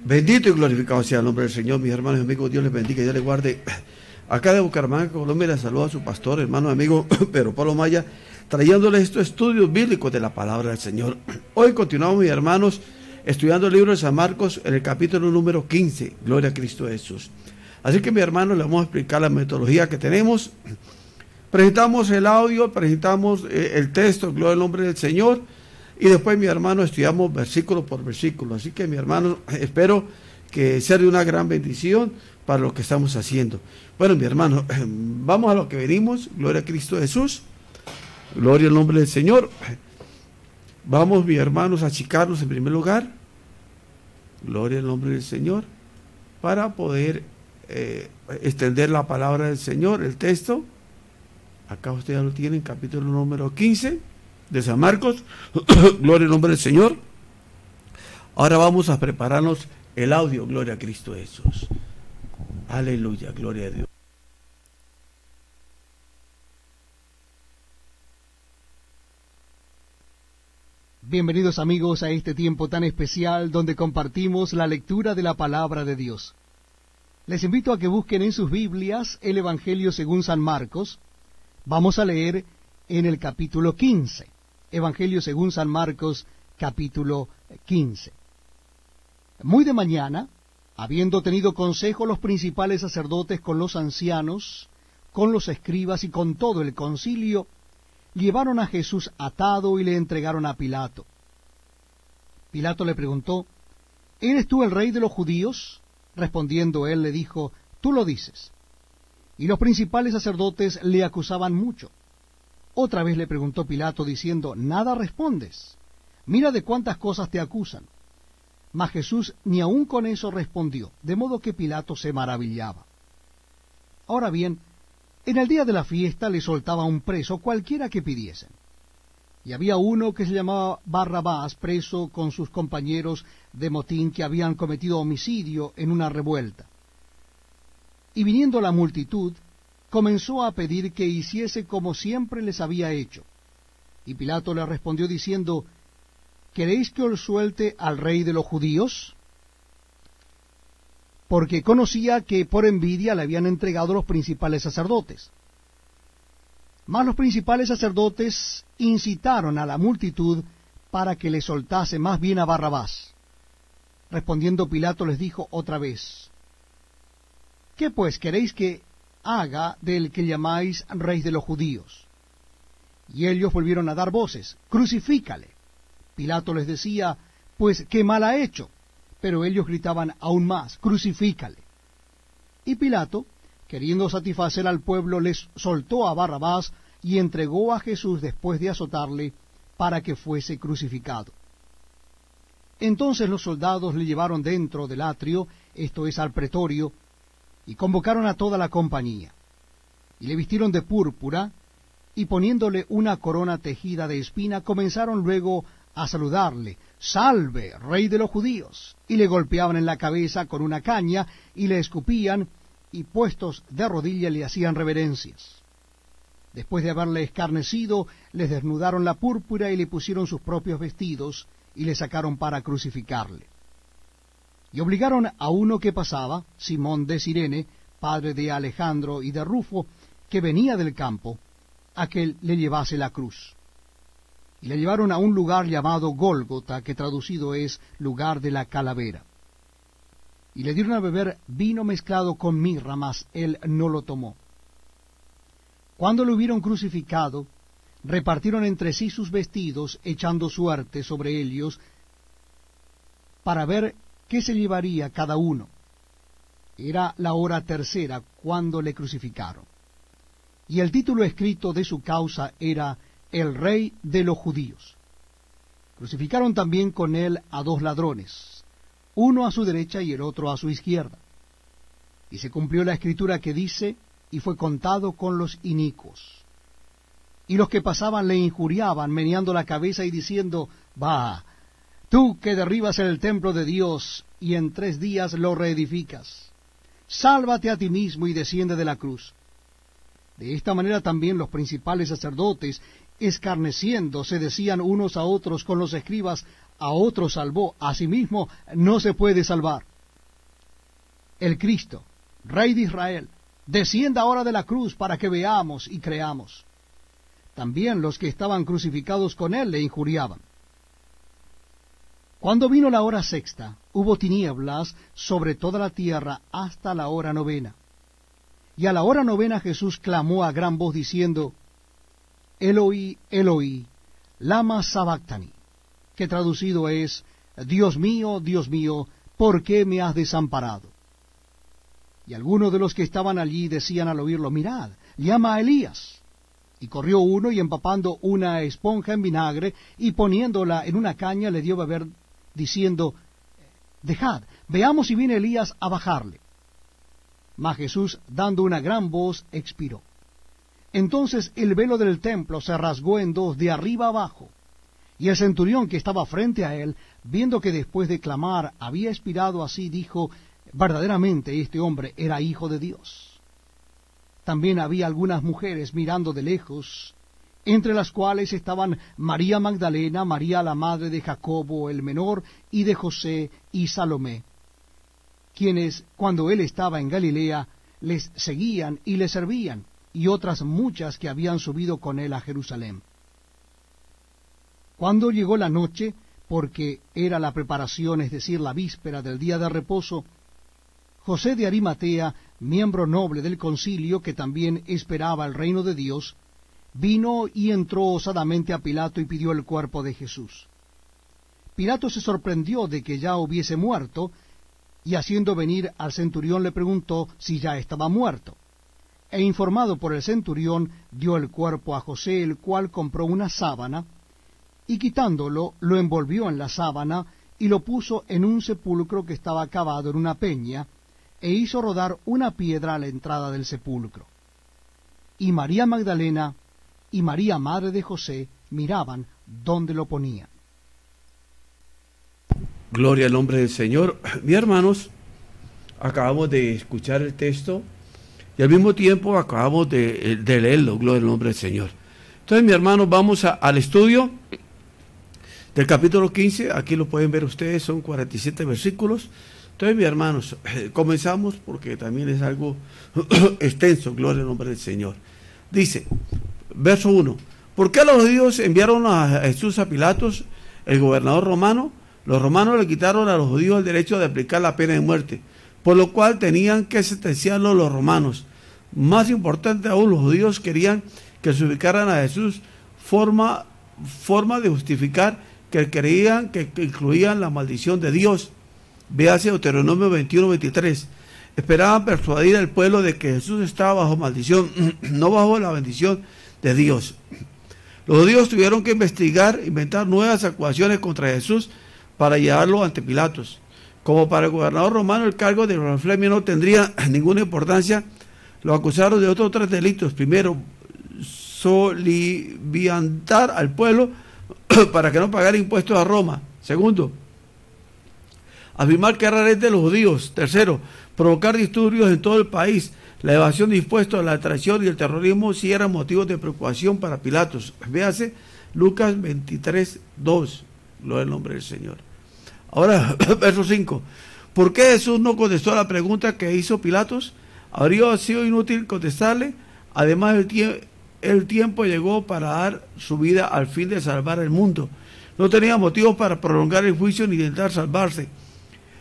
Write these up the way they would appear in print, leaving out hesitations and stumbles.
Bendito y glorificado sea el nombre del Señor, mis hermanos y amigos. Dios les bendiga y Dios les guarde. Acá de Bucaramanga, Colombia, les saluda a su pastor, hermano y amigo Pedro Pablo Maya, trayéndoles estos estudios bíblicos de la palabra del Señor. Hoy continuamos, mis hermanos, estudiando el libro de San Marcos en el capítulo número 15, Gloria a Cristo Jesús. Así que, mis hermanos, les vamos a explicar la metodología que tenemos. Presentamos el audio, presentamos el texto, Gloria al nombre del Señor, y después, mi hermano, estudiamos versículo por versículo. Así que, mi hermano, espero que sea de una gran bendición para lo que estamos haciendo. Bueno, mi hermano, vamos a lo que venimos. Gloria a Cristo Jesús. Gloria al nombre del Señor. Vamos, mis hermanos, a achicarnos en primer lugar. Gloria al nombre del Señor. Para poder extender la palabra del Señor, el texto. Acá ustedes ya lo tienen, capítulo número 15 de San Marcos. Gloria al nombre del Señor. Ahora vamos a prepararnos el audio. Gloria a Cristo Jesús. Aleluya, gloria a Dios. Bienvenidos amigos a este tiempo tan especial donde compartimos la lectura de la palabra de Dios. Les invito a que busquen en sus Biblias el Evangelio según San Marcos. Vamos a leer en el capítulo 15. Evangelio según San Marcos, capítulo 15. Muy de mañana, habiendo tenido consejo los principales sacerdotes con los ancianos, con los escribas y con todo el concilio, llevaron a Jesús atado y le entregaron a Pilato. Pilato le preguntó, ¿eres tú el rey de los judíos? Respondiendo él le dijo, tú lo dices. Y los principales sacerdotes le acusaban mucho. Otra vez le preguntó Pilato diciendo, ¿nada respondes? Mira de cuántas cosas te acusan. Mas Jesús ni aun con eso respondió, de modo que Pilato se maravillaba. Ahora bien, en el día de la fiesta le soltaba un preso cualquiera que pidiesen. Y había uno que se llamaba Barrabás, preso con sus compañeros de motín que habían cometido homicidio en una revuelta. Y viniendo la multitud, comenzó a pedir que hiciese como siempre les había hecho. Y Pilato le respondió diciendo, ¿queréis que os suelte al rey de los judíos? Porque conocía que por envidia le habían entregado los principales sacerdotes. Mas los principales sacerdotes incitaron a la multitud para que le soltase más bien a Barrabás. Respondiendo Pilato les dijo otra vez, ¿qué pues queréis que haga del que llamáis rey de los judíos? Y ellos volvieron a dar voces, crucifícale. Pilato les decía, pues qué mal ha hecho. Pero ellos gritaban aún más, crucifícale. Y Pilato, queriendo satisfacer al pueblo, les soltó a Barrabás y entregó a Jesús después de azotarle para que fuese crucificado. Entonces los soldados le llevaron dentro del atrio, esto es al pretorio, y convocaron a toda la compañía. Y le vistieron de púrpura, y poniéndole una corona tejida de espina, comenzaron luego a saludarle, «Salve, rey de los judíos», y le golpeaban en la cabeza con una caña, y le escupían, y puestos de rodilla le hacían reverencias. Después de haberle escarnecido, les desnudaron la púrpura y le pusieron sus propios vestidos, y le sacaron para crucificarle. Y obligaron a uno que pasaba, Simón de Cirene, padre de Alejandro y de Rufo, que venía del campo, a que le llevase la cruz. Y le llevaron a un lugar llamado Gólgota, que traducido es lugar de la calavera. Y le dieron a beber vino mezclado con mirra, mas él no lo tomó. Cuando lo hubieron crucificado, repartieron entre sí sus vestidos, echando suerte sobre ellos, para ver qué se llevaría cada uno. Era la hora tercera cuando le crucificaron. Y el título escrito de su causa era el rey de los judíos. Crucificaron también con él a dos ladrones, uno a su derecha y el otro a su izquierda. Y se cumplió la escritura que dice, y fue contado con los inicuos. Y los que pasaban le injuriaban, meneando la cabeza y diciendo, «Va, tú que derribas el templo de Dios, y en 3 días lo reedificas, sálvate a ti mismo y desciende de la cruz». De esta manera también los principales sacerdotes, escarneciendo, se decían unos a otros con los escribas, a otro salvó, a sí mismo no se puede salvar. el Cristo, Rey de Israel, descienda ahora de la cruz para que veamos y creamos. También los que estaban crucificados con él le injuriaban. Cuando vino la hora sexta, hubo tinieblas sobre toda la tierra hasta la hora novena. Y a la hora novena Jesús clamó a gran voz diciendo, Eloi, Eloi, lama sabactani, que traducido es, Dios mío, ¿por qué me has desamparado? Y algunos de los que estaban allí decían al oírlo, mirad, llama a Elías. Y corrió uno y empapando una esponja en vinagre y poniéndola en una caña le dio a beber, diciendo, dejad, veamos si viene Elías a bajarle. Mas Jesús, dando una gran voz, expiró. Entonces el velo del templo se rasgó en dos, de arriba abajo. Y el centurión que estaba frente a él, viendo que después de clamar había expirado así, dijo, verdaderamente este hombre era hijo de Dios. También había algunas mujeres mirando de lejos, entre las cuales estaban María Magdalena, María la madre de Jacobo el menor, y de José y Salomé, quienes, cuando él estaba en Galilea, les seguían y le servían, y otras muchas que habían subido con él a Jerusalén. Cuando llegó la noche, porque era la preparación, es decir, la víspera del día de reposo, José de Arimatea, miembro noble del concilio, que también esperaba el reino de Dios, vino y entró osadamente a Pilato y pidió el cuerpo de Jesús. Pilato se sorprendió de que ya hubiese muerto, y haciendo venir al centurión le preguntó si ya estaba muerto. E informado por el centurión, dio el cuerpo a José, el cual compró una sábana, y quitándolo, lo envolvió en la sábana, y lo puso en un sepulcro que estaba cavado en una peña, e hizo rodar una piedra a la entrada del sepulcro. Y María Magdalena y María madre de José miraban dónde lo ponían. Gloria al nombre del Señor. Mis hermanos, acabamos de escuchar el texto y al mismo tiempo acabamos de leerlo. Gloria al nombre del Señor. Entonces, mis hermanos, vamos al estudio del capítulo 15. Aquí lo pueden ver ustedes, son 47 versículos. Entonces, mis hermanos, comenzamos porque también es algo extenso. Gloria al nombre del Señor. Dice, verso 1. ¿Por qué los judíos enviaron a Jesús a Pilatos, el gobernador romano? Los romanos le quitaron a los judíos el derecho de aplicar la pena de muerte, por lo cual tenían que sentenciarlo los romanos. Más importante aún, los judíos querían que se ubicaran a Jesús forma de justificar que creían que incluían la maldición de Dios. Véase Deuteronomio 21-23. Esperaban persuadir al pueblo de que Jesús estaba bajo maldición, no bajo la bendición de Dios. Los judíos tuvieron que inventar nuevas acusaciones contra Jesús para llevarlo ante Pilatos. Como para el gobernador romano el cargo de blasfemia no tendría ninguna importancia, lo acusaron de otros 3 delitos. Primero, soliviantar al pueblo para que no pagara impuestos a Roma. Segundo, afirmar que era rey de los judíos. Tercero, provocar disturbios en todo el país. La evasión de impuestos, la traición y el terrorismo sí eran motivos de preocupación para Pilatos. Véase Lucas 23:2. Gloria al nombre del Señor. Ahora, verso 5. ¿Por qué Jesús no contestó a la pregunta que hizo Pilatos? Habría sido inútil contestarle. Además, el tiempo llegó para dar su vida al fin de salvar el mundo. No tenía motivos para prolongar el juicio ni intentar salvarse.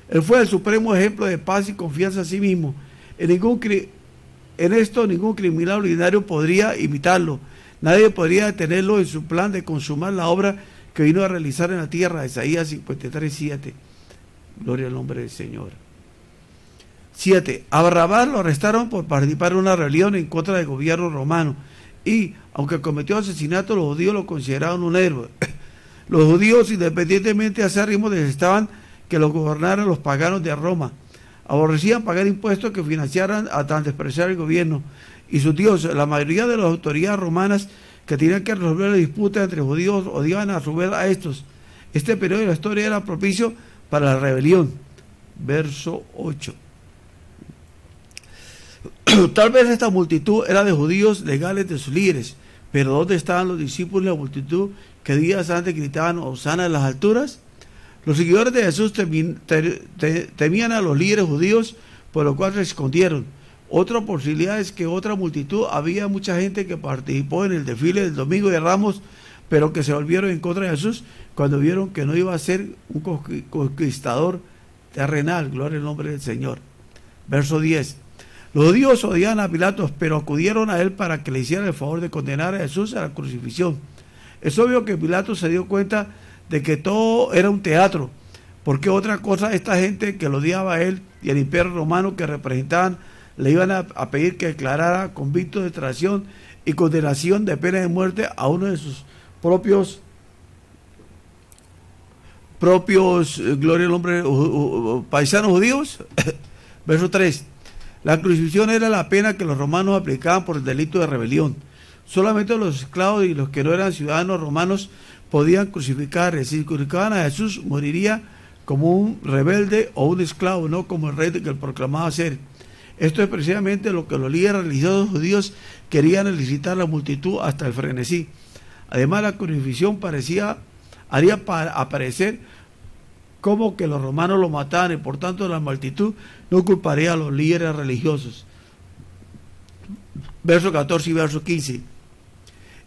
Él fue el supremo ejemplo de paz y confianza en sí mismo. En esto ningún criminal ordinario podría imitarlo. Nadie podría detenerlo en su plan de consumar la obra que vino a realizar en la tierra. Isaías 53:7. Gloria al nombre del Señor. 7. A Barrabás lo arrestaron por participar en una rebelión en contra del gobierno romano. Y, aunque cometió asesinato, los judíos lo consideraban un héroe. Los judíos, independientemente acérrimos, detestaban que los gobernaran los paganos de Roma. Aborrecían pagar impuestos que financiaran a tan despreciar el gobierno y sus dioses. La mayoría de las autoridades romanas que tenían que resolver la disputa entre judíos odiaban a su vez a estos. Este periodo de la historia era propicio para la rebelión. Verso 8. Tal vez esta multitud era de judíos legales de sus líderes, pero ¿dónde estaban los discípulos de la multitud que días antes gritaban Hosana en las alturas? Los seguidores de Jesús temían a los líderes judíos por lo cual se escondieron. Otra posibilidad es que otra multitud, había mucha gente que participó en el desfile del Domingo de Ramos, pero que se volvieron en contra de Jesús cuando vieron que no iba a ser un conquistador terrenal. Gloria al nombre del Señor. Verso 10. Los judíos odiaban a Pilato, pero acudieron a él para que le hiciera el favor de condenar a Jesús a la crucifixión. Es obvio que Pilato se dio cuenta de que todo era un teatro, porque otra cosa, esta gente que lo odiaba a él y al imperio romano que representaban, le iban a pedir que declarara convicto de traición y condenación de pena de muerte a uno de sus propios, gloria al nombre, paisanos judíos. Verso 3. La crucifixión era la pena que los romanos aplicaban por el delito de rebelión. Solamente los esclavos y los que no eran ciudadanos romanos podían crucificar. Si crucificaban a Jesús, moriría como un rebelde o un esclavo, no como el rey que él proclamaba ser. Esto es precisamente lo que los líderes religiosos judíos querían elicitar a la multitud hasta el frenesí. Además, la crucifixión haría aparecer como que los romanos lo mataban y por tanto la multitud no culparía a los líderes religiosos. Verso 14 y verso 15.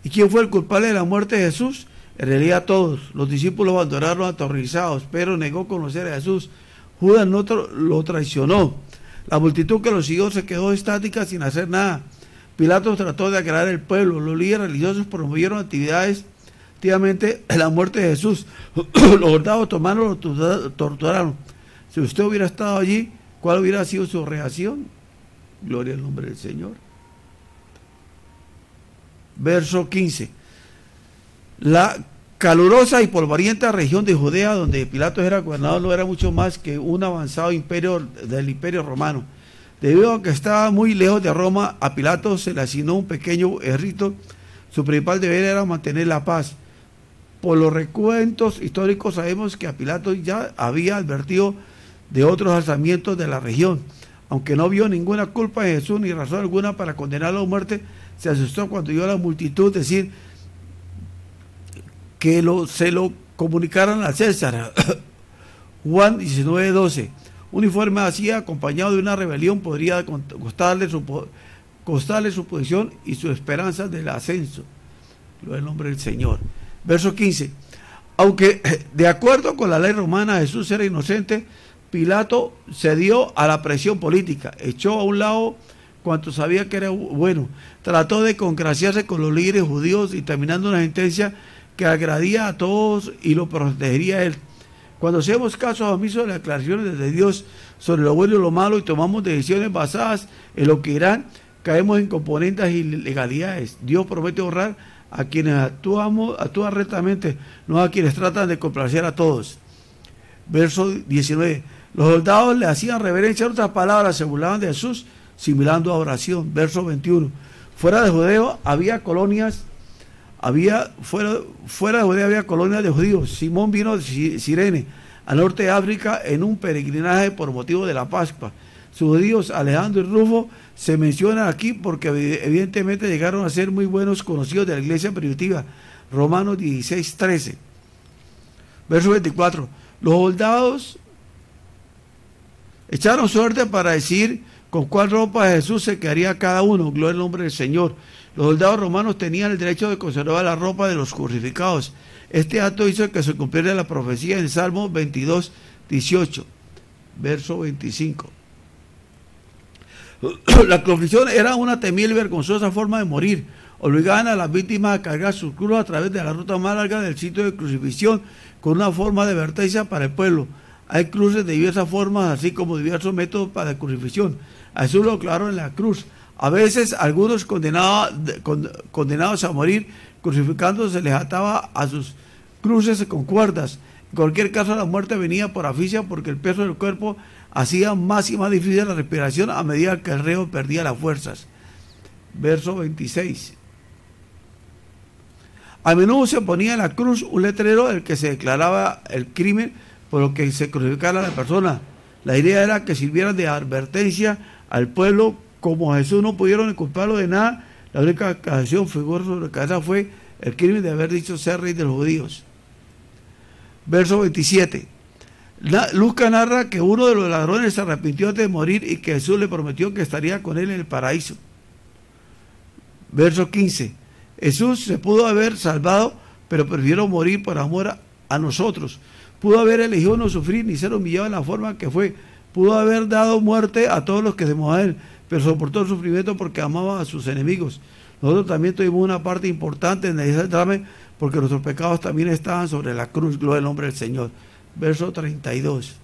¿Y quién fue el culpable de la muerte de Jesús? En realidad todos. Los discípulos abandonaron aterrorizados, pero negó conocer a Jesús. Judas no lo traicionó. La multitud que lo siguió se quedó estática sin hacer nada. Pilato trató de aclarar el pueblo. Los líderes religiosos promovieron activamente la muerte de Jesús. Los soldados otomanos lo torturaron. Si usted hubiera estado allí, ¿cuál hubiera sido su reacción? Gloria al nombre del Señor. Verso 15. La calurosa y polvorienta región de Judea, donde Pilato era gobernador, no era mucho más que un avanzado imperio del imperio romano. Debido a que estaba muy lejos de Roma, a Pilato se le asignó un pequeño ejército. Su principal deber era mantener la paz. Por los recuentos históricos sabemos que a Pilato ya había advertido de otros alzamientos de la región. Aunque no vio ninguna culpa de Jesús ni razón alguna para condenarlo a muerte, se asustó cuando vio a la multitud decir que se lo comunicaran a César. Juan 19:12. Un informe así, acompañado de una rebelión, podría costarle su posición y su esperanza del ascenso. Gloria al nombre del Señor. Verso 15. Aunque de acuerdo con la ley romana Jesús era inocente, Pilato cedió a la presión política, echó a un lado cuanto sabía que era bueno, trató de congraciarse con los líderes judíos y terminando una sentencia que agradía a todos y lo protegería a él. Cuando hacemos caso omiso de las declaraciones de Dios sobre lo bueno y lo malo y tomamos decisiones basadas en lo que irán, caemos en componentes y ilegalidades. Dios promete honrar a quienes actúan rectamente, no a quienes tratan de complacer a todos. Verso 19. Los soldados le hacían reverencia, en otras palabras, se burlaban de Jesús, simulando a oración. Verso 21. Fuera de Judea había colonias, fuera de Judea había colonias de judíos. Simón vino de Cirene, al norte de África, en un peregrinaje por motivo de la Pascua. Sus judíos, Alejandro y Rufo, se mencionan aquí porque evidentemente llegaron a ser muy buenos conocidos de la iglesia primitiva. Romanos 16:13. Verso 24. Los soldados echaron suerte para decir con cuál ropa de Jesús se quedaría cada uno. Gloria al nombre del Señor. Los soldados romanos tenían el derecho de conservar la ropa de los crucificados. Este acto hizo que se cumpliera la profecía en Salmo 22:18. Verso 25. La crucifixión era una temible y vergonzosa forma de morir. Obligaban a las víctimas a cargar sus cruz a través de la ruta más larga del sitio de crucifixión, con una forma de advertencia para el pueblo. Hay cruces de diversas formas, así como diversos métodos para la crucifixión. A Jesús lo clavaron en la cruz. A veces algunos condenados a morir crucificándose se les ataba a sus cruces con cuerdas. En cualquier caso, la muerte venía por asfixia porque el peso del cuerpo hacía más y más difícil la respiración a medida que el reo perdía las fuerzas. Verso 26. A menudo se ponía en la cruz un letrero del que se declaraba el crimen por lo que se crucificara a la persona. La idea era que sirvieran de advertencia al pueblo. Como Jesús no pudieron culparlo de nada, la única acusación figura sobre la cabeza fue el crimen de haber dicho ser rey de los judíos. Verso 27. Lucas narra que uno de los ladrones se arrepintió antes de morir y que Jesús le prometió que estaría con él en el paraíso. Verso 15. Jesús se pudo haber salvado, pero prefirió morir por amor a nosotros. Pudo haber elegido no sufrir ni ser humillado en la forma que fue. Pudo haber dado muerte a todos los que se movían a él, pero soportó el sufrimiento porque amaba a sus enemigos. Nosotros también tuvimos una parte importante en ese trame, porque nuestros pecados también estaban sobre la cruz. Gloria al nombre del Señor. Verso 32.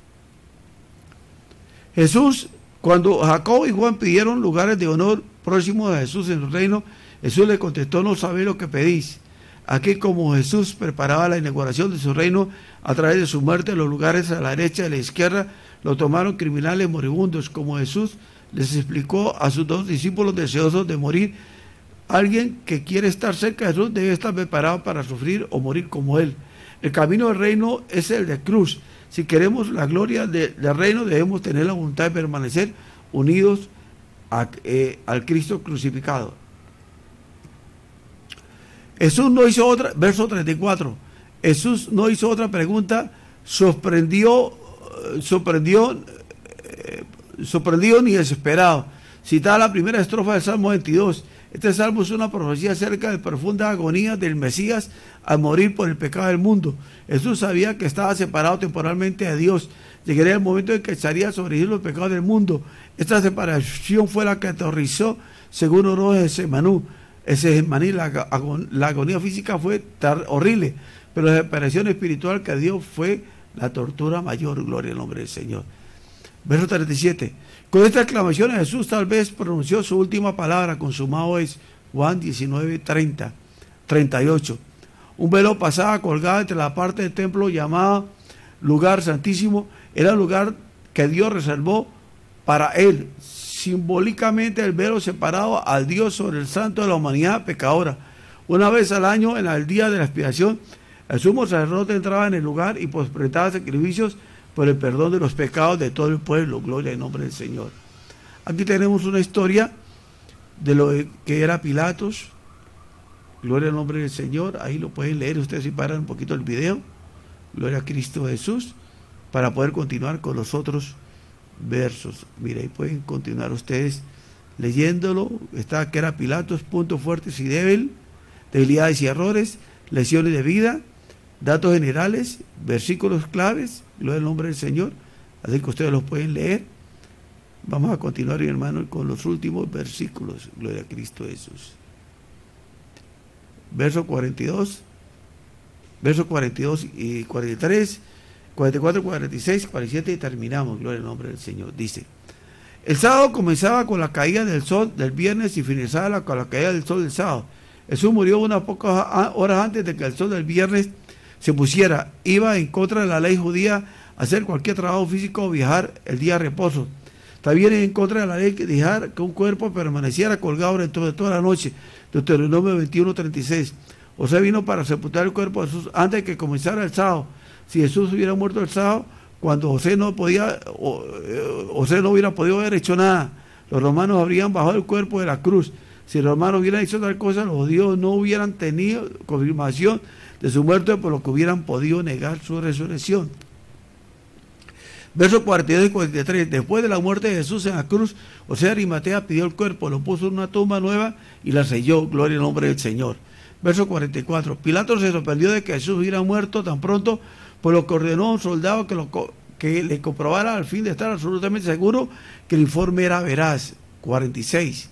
Jesús, cuando Jacob y Juan pidieron lugares de honor próximos a Jesús en su reino, Jesús le contestó: no sabéis lo que pedís. Aquí, como Jesús preparaba la inauguración de su reino a través de su muerte, los lugares a la derecha y a la izquierda lo tomaron criminales moribundos. Como Jesús les explicó a sus dos discípulos deseosos de morir, alguien que quiere estar cerca de Jesús debe estar preparado para sufrir o morir como él. El camino del reino es el de cruz. Si queremos la gloria del reino, debemos tener la voluntad de permanecer unidos al Cristo crucificado. Jesús no hizo otra, verso 34, Jesús no hizo otra pregunta, sorprendido ni desesperado. Citada la primera estrofa del Salmo 22. Este salmo es una profecía acerca de profunda agonía del Mesías al morir por el pecado del mundo. Jesús sabía que estaba separado temporalmente de Dios. Llegaría el momento en que echaría sobre él los pecados del mundo. Esta separación fue la que aterrorizó, según oró Getsemaní. La agonía física fue horrible, pero la separación espiritual que dio fue la tortura mayor. Gloria al nombre del Señor. Verso 37. Con esta exclamación Jesús tal vez pronunció su última palabra: consumado es. Juan 19:38. Un velo pasaba colgado entre la parte del templo llamada lugar santísimo. Era el lugar que Dios reservó para él. Simbólicamente el velo separado al Dios sobre el santo de la humanidad pecadora. Una vez al año, en el día de la expiación, el sumo sacerdote entraba en el lugar y presentaba sacrificios por el perdón de los pecados de todo el pueblo. Gloria al nombre del Señor. Aquí tenemos una historia de lo que era Pilatos. Gloria al nombre del Señor. Ahí lo pueden leer ustedes si paran un poquito el video. Gloria a Cristo Jesús. Para poder continuar con los otros versos. Mira, ahí pueden continuar ustedes leyéndolo. Está que era Pilatos, puntos fuertes y debilidades y errores, lesiones de vida, datos generales, versículos claves. Gloria al nombre del Señor. Así que ustedes los pueden leer. Vamos a continuar, mi hermano, con los últimos versículos. Gloria a Cristo Jesús. Verso 42 y 43, 44, 46, 47 y terminamos. Gloria al nombre del Señor. Dice: el sábado comenzaba con la caída del sol del viernes y finalizaba con la caída del sol del sábado. Jesús murió unas pocas horas antes de que el sol del viernes se pusiera. Iba en contra de la ley judía hacer cualquier trabajo físico o viajar el día de reposo. También en contra de la ley que dejar que un cuerpo permaneciera colgado dentro de toda la noche. Deuteronomio 21:36. O sea, vino para sepultar el cuerpo de Jesús antes de que comenzara el sábado. Si Jesús hubiera muerto el sábado, cuando José no hubiera podido haber hecho nada, los romanos habrían bajado el cuerpo de la cruz. Si los romanos hubieran hecho tal cosa, los judíos no hubieran tenido confirmación de su muerte, por lo que hubieran podido negar su resurrección. Versos 42 y 43. Después de la muerte de Jesús en la cruz, José de Arimatea pidió el cuerpo, lo puso en una tumba nueva y la selló. Gloria al nombre del Señor. Verso 44. Pilato se sorprendió de que Jesús hubiera muerto tan pronto, por lo que ordenó a un soldado que le comprobara, al fin de estar absolutamente seguro que el informe era veraz. 46.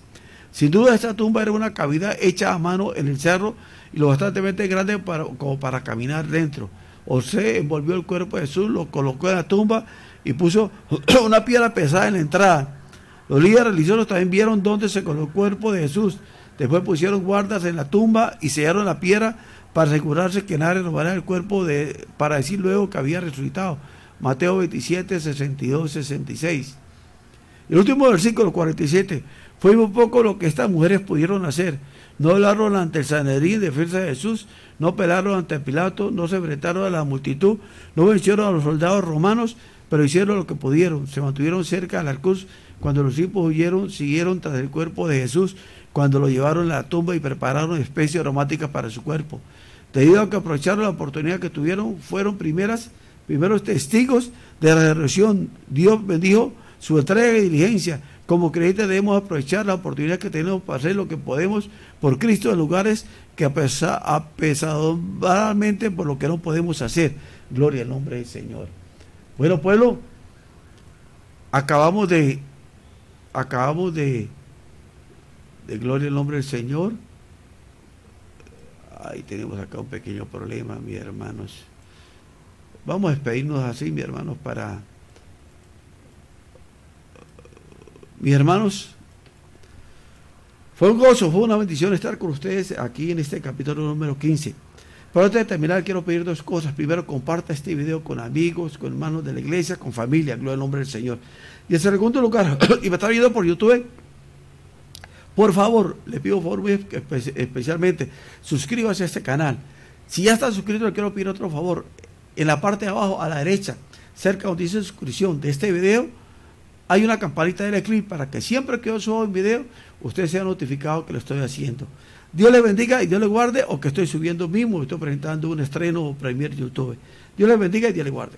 Sin duda esta tumba era una cavidad hecha a mano en el cerro y lo bastante grande como para caminar dentro. José envolvió el cuerpo de Jesús, lo colocó en la tumba y puso una piedra pesada en la entrada. Los líderes religiosos también vieron dónde se colocó el cuerpo de Jesús. Después pusieron guardas en la tumba y sellaron la piedra para asegurarse que nadie robara el cuerpo para decir luego que había resucitado. Mateo 27, 62, 66. El último versículo 47. Fue muy poco lo que estas mujeres pudieron hacer. No hablaron ante el Sanedrín en defensa de Jesús, no pelearon ante Pilato, no se enfrentaron a la multitud, no vencieron a los soldados romanos, pero hicieron lo que pudieron. Se mantuvieron cerca de la cruz. Cuando los discípulos huyeron, siguieron tras el cuerpo de Jesús, cuando lo llevaron a la tumba y prepararon especies aromáticas para su cuerpo. Debido a que aprovecharon la oportunidad que tuvieron, fueron primeras primeros testigos de la resurrección. Dios bendijo su entrega y diligencia. Como creyentes debemos aprovechar la oportunidad que tenemos para hacer lo que podemos por Cristo en lugares que apesadumbramente por lo que no podemos hacer. Gloria al nombre del Señor. Bueno, pueblo, acabamos de gloria al nombre del Señor. Ahí tenemos acá un pequeño problema, mis hermanos. Vamos a despedirnos así, mis hermanos, mis hermanos, fue un gozo, fue una bendición estar con ustedes aquí en este capítulo número 15. Pero antes de terminar, quiero pedir dos cosas. Primero, comparta este video con amigos, con hermanos de la iglesia, con familia, gloria al nombre del Señor. Y en segundo lugar, y me está viendo por YouTube, por favor, le pido por favor muy especialmente, suscríbase a este canal. Si ya está suscrito, le quiero pedir otro favor. En la parte de abajo, a la derecha, cerca donde dice suscripción de este video, hay una campanita de clic para que siempre que yo suba un video, usted sea notificado que lo estoy haciendo. Dios le bendiga y Dios le guarde, o que estoy subiendo mismo, estoy presentando un estreno o premier YouTube. Dios le bendiga y Dios le guarde.